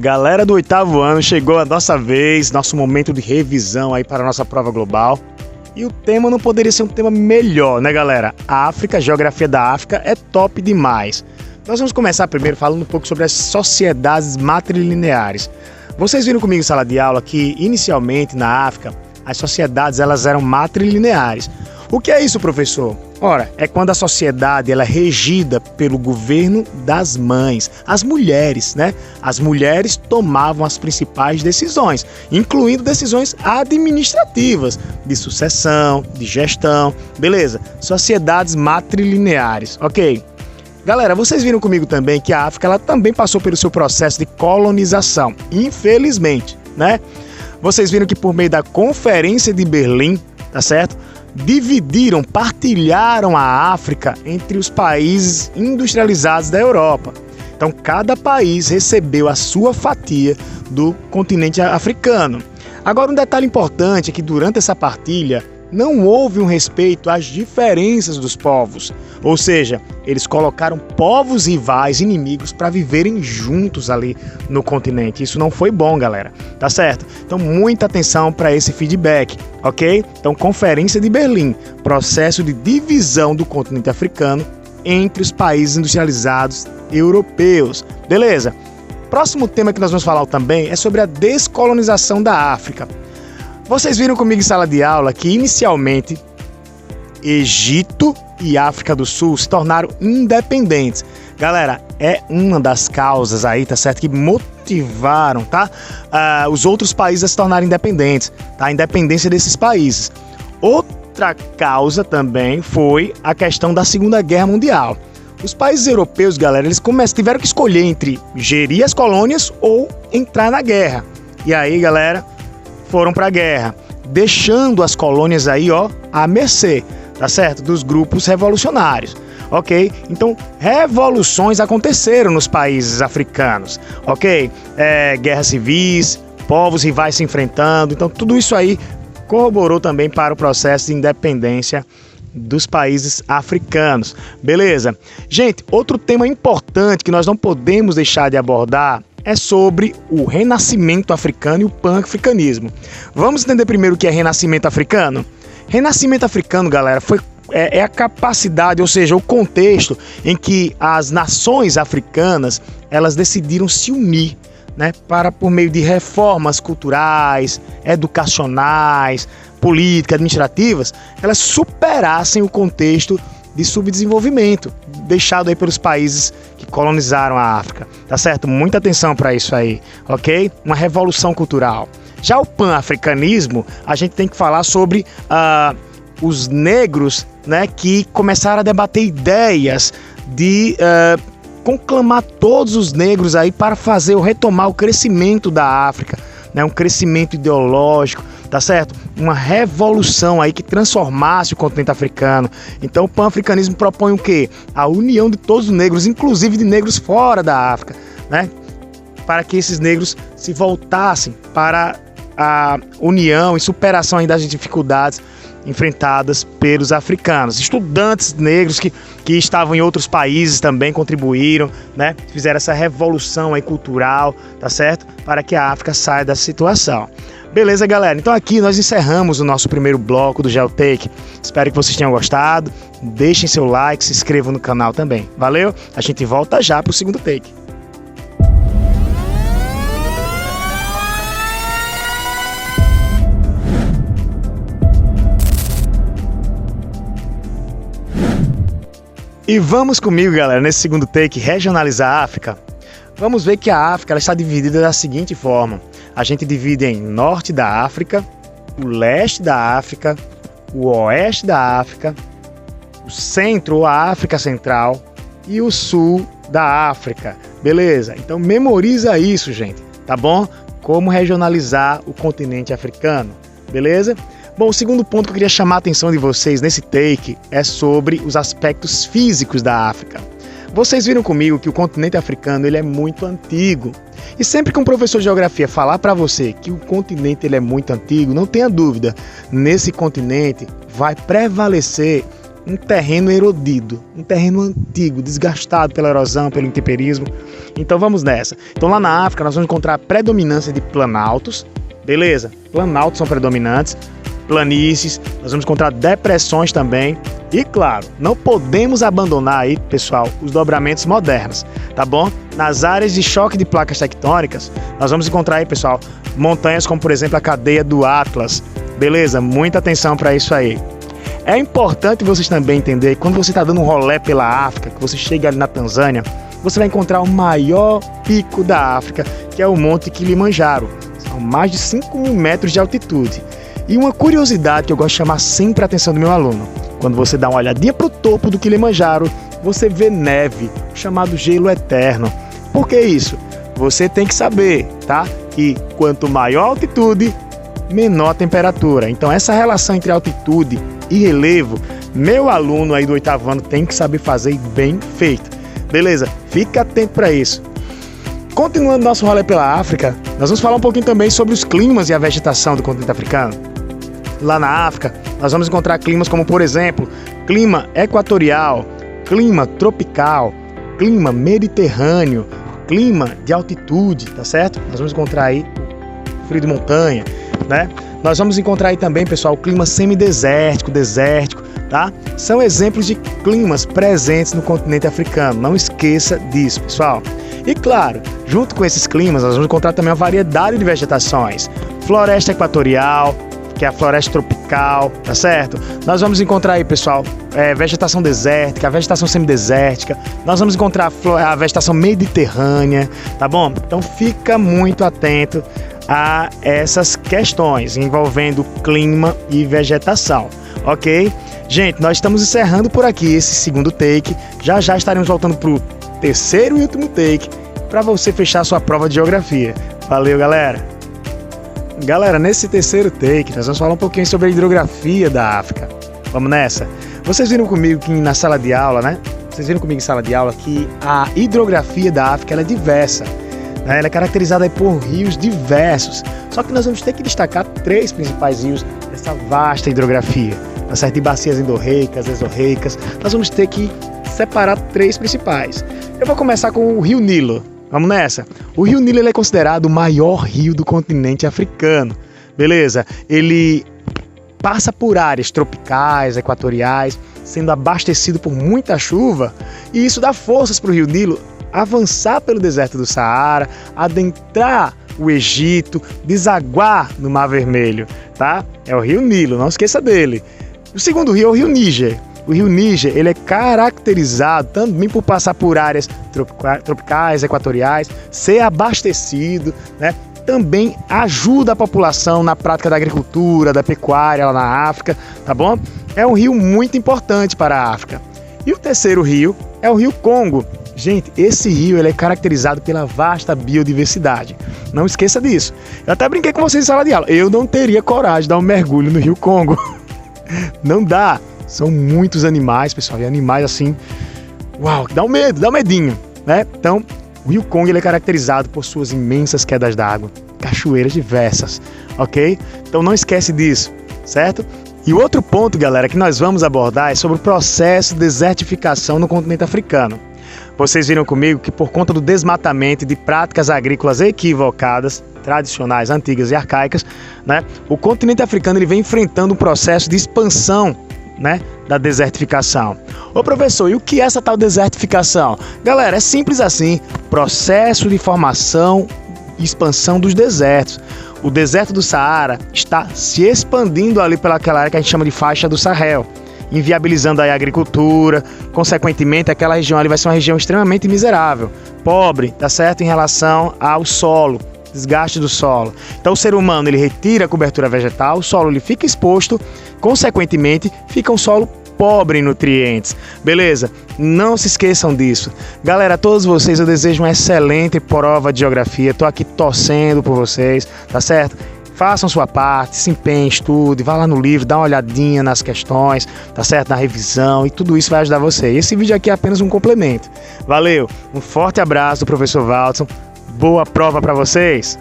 Galera do 8º ano, chegou a nossa vez, nosso momento de revisão aí para a nossa prova global. E o tema não poderia ser um tema melhor, né, galera? A África, a geografia da África é top demais. Nós vamos começar primeiro falando um pouco sobre as sociedades matrilineares. Vocês viram comigo em sala de aula que, inicialmente, na África, as sociedades elas eram matrilineares. O que é isso, professor? Ora, é quando a sociedade ela é regida pelo governo das mães, as mulheres, né? As mulheres tomavam as principais decisões, incluindo decisões administrativas, de sucessão, de gestão, beleza? Sociedades matrilineares, ok? Galera, vocês viram comigo também que a África ela também passou pelo seu processo de colonização, infelizmente, né? Vocês viram que por meio da Conferência de Berlim, tá certo? Dividiram, partilharam a África entre os países industrializados da Europa. Então, cada país recebeu a sua fatia do continente africano. Agora, um detalhe importante é que durante essa partilha não houve um respeito às diferenças dos povos. Ou seja, eles colocaram povos rivais, inimigos, para viverem juntos ali no continente. Isso não foi bom, galera. Tá certo? Então, muita atenção para esse feedback, ok? Então, Conferência de Berlim, processo de divisão do continente africano entre os países industrializados europeus. Beleza? Próximo tema que nós vamos falar também é sobre a descolonização da África. Vocês viram comigo em sala de aula que, inicialmente, Egito e África do Sul se tornaram independentes. Galera, é uma das causas aí, tá certo? Que motivaram, tá? Os outros países a se tornarem independentes, tá? A independência desses países. Outra causa também foi a questão da Segunda Guerra Mundial. Os países europeus, galera, eles tiveram que escolher entre gerir as colônias ou entrar na guerra. E aí, galera, foram para a guerra, deixando as colônias aí, ó, à mercê, tá certo? Dos grupos revolucionários, ok? Então, revoluções aconteceram nos países africanos, ok? Guerras civis, povos rivais se enfrentando, então tudo isso aí corroborou também para o processo de independência dos países africanos, beleza? Gente, outro tema importante que nós não podemos deixar de abordar é sobre o renascimento africano e o pan-africanismo. Vamos entender primeiro o que é renascimento africano? Renascimento africano, galera, é a capacidade, ou seja, o contexto em que as nações africanas elas decidiram se unir, né, para por meio de reformas culturais, educacionais, políticas, administrativas, elas superassem o contexto de subdesenvolvimento deixado aí pelos países que colonizaram a África, tá certo? Muita atenção para isso aí, ok? Uma revolução cultural. Já o pan-africanismo, a gente tem que falar sobre os negros, né, que começaram a debater ideias de conclamar todos os negros aí para retomar o crescimento da África, né, um crescimento ideológico, tá certo? Uma revolução aí que transformasse o continente africano. Então o pan-africanismo propõe o quê? A união de todos os negros, inclusive de negros fora da África, né? Para que esses negros se voltassem para a união e superação aí das dificuldades enfrentadas pelos africanos. Estudantes negros que estavam em outros países também contribuíram, né? Fizeram essa revolução aí cultural, tá certo? Para que a África saia dessa situação. Beleza, galera? Então aqui nós encerramos o nosso primeiro bloco do GeoTake. Espero que vocês tenham gostado. Deixem seu like, se inscrevam no canal também. Valeu? A gente volta já para o segundo take. E vamos comigo, galera, nesse segundo take, regionalizar a África. Vamos ver que a África ela está dividida da seguinte forma. A gente divide em norte da África, o leste da África, o oeste da África, o centro ou a África Central e o sul da África. Beleza? Então memoriza isso, gente, tá bom? Como regionalizar o continente africano, beleza? Bom, o segundo ponto que eu queria chamar a atenção de vocês nesse take é sobre os aspectos físicos da África. Vocês viram comigo que o continente africano ele é muito antigo. E sempre que um professor de geografia falar para você que o continente ele é muito antigo, não tenha dúvida, nesse continente vai prevalecer um terreno erodido, um terreno antigo, desgastado pela erosão, pelo intemperismo. Então vamos nessa. Então lá na África nós vamos encontrar a predominância de planaltos, beleza? Planaltos são predominantes, planícies, nós vamos encontrar depressões também. E claro, não podemos abandonar aí, pessoal, os dobramentos modernos, tá bom? Nas áreas de choque de placas tectônicas, nós vamos encontrar aí, pessoal, montanhas como, por exemplo, a cadeia do Atlas, beleza? Muita atenção para isso aí. É importante vocês também entenderem que quando você está dando um rolê pela África, que você chega ali na Tanzânia, você vai encontrar o maior pico da África, que é o Monte Kilimanjaro. São mais de 5.000 metros de altitude. E uma curiosidade que eu gosto de chamar sempre a atenção do meu aluno: quando você dá uma olhadinha para o topo do Kilimanjaro, você vê neve, chamado gelo eterno. Por que isso? Você tem que saber, tá? Que quanto maior a altitude, menor a temperatura. Então essa relação entre altitude e relevo, meu aluno aí do 8º ano tem que saber fazer bem feito. Beleza? Fica atento para isso. Continuando nosso rolê pela África, nós vamos falar um pouquinho também sobre os climas e a vegetação do continente africano. Lá na África, nós vamos encontrar climas como, por exemplo, clima equatorial, clima tropical, clima mediterrâneo, clima de altitude, tá certo? Nós vamos encontrar aí frio de montanha, né? Nós vamos encontrar aí também, pessoal, o clima semidesértico, desértico, tá? São exemplos de climas presentes no continente africano. Não esqueça disso, pessoal. E claro, junto com esses climas, nós vamos encontrar também uma variedade de vegetações. Floresta equatorial, que é a floresta tropical, tá certo? Nós vamos encontrar aí, pessoal, vegetação desértica, a vegetação semidesértica. Nós vamos encontrar a vegetação mediterrânea, tá bom? Então fica muito atento a essas questões envolvendo clima e vegetação, ok? Gente, nós estamos encerrando por aqui esse segundo take. Já estaremos voltando para o terceiro e último take para você fechar sua prova de geografia. Valeu, galera! Galera, nesse terceiro take, nós vamos falar um pouquinho sobre a hidrografia da África. Vamos nessa? Vocês viram comigo que na sala de aula, né? Vocês viram comigo em sala de aula que a hidrografia da África ela é diversa. Né? Ela é caracterizada aí por rios diversos. Só que nós vamos ter que destacar 3 principais rios dessa vasta hidrografia. Tá certo? De bacias endorreicas, exorreicas. Nós vamos ter que separar 3 principais. Eu vou começar com o Rio Nilo. Vamos nessa? O Rio Nilo ele é considerado o maior rio do continente africano. Beleza? Ele passa por áreas tropicais, equatoriais, sendo abastecido por muita chuva. E isso dá forças para o Rio Nilo avançar pelo deserto do Saara, adentrar o Egito, desaguar no Mar Vermelho. Tá? É o Rio Nilo, não esqueça dele. O segundo rio é o Rio Níger. O Rio Níger ele é caracterizado também por passar por áreas tropicais, equatoriais, ser abastecido, né? Também ajuda a população na prática da agricultura, da pecuária lá na África, tá bom? É um rio muito importante para a África. E o terceiro rio é o Rio Congo. Gente, esse rio ele é caracterizado pela vasta biodiversidade. Não esqueça disso. Eu até brinquei com vocês em sala de aula. Eu não teria coragem de dar um mergulho no Rio Congo. Não dá. São muitos animais, pessoal, e animais assim, uau, que dá um medo, dá um medinho, né? Então, o Rio Congo ele é caracterizado por suas imensas quedas d'água, cachoeiras diversas, ok? Então não esquece disso, certo? E o outro ponto, galera, que nós vamos abordar é sobre o processo de desertificação no continente africano. Vocês viram comigo que por conta do desmatamento e de práticas agrícolas equivocadas, tradicionais, antigas e arcaicas, né? O continente africano ele vem enfrentando um processo de expansão, né, da desertificação. Ô professor, e o que é essa tal desertificação? Galera, é simples assim, processo de formação e expansão dos desertos. O deserto do Saara está se expandindo ali pelaquela área que a gente chama de faixa do Sahel, inviabilizando aí a agricultura, consequentemente aquela região ali vai ser uma região extremamente miserável, pobre, tá certo, em relação ao solo, desgaste do solo. Então o ser humano ele retira a cobertura vegetal, o solo ele fica exposto, consequentemente fica um solo pobre em nutrientes. Beleza? Não se esqueçam disso. Galera, a todos vocês eu desejo uma excelente prova de geografia. Tô aqui torcendo por vocês, tá certo? Façam sua parte, se empenhem, estude, vá lá no livro, dá uma olhadinha nas questões, tá certo? Na revisão, e tudo isso vai ajudar você. Esse vídeo aqui é apenas um complemento. Valeu, um forte abraço do professor Valdson. Boa prova para vocês!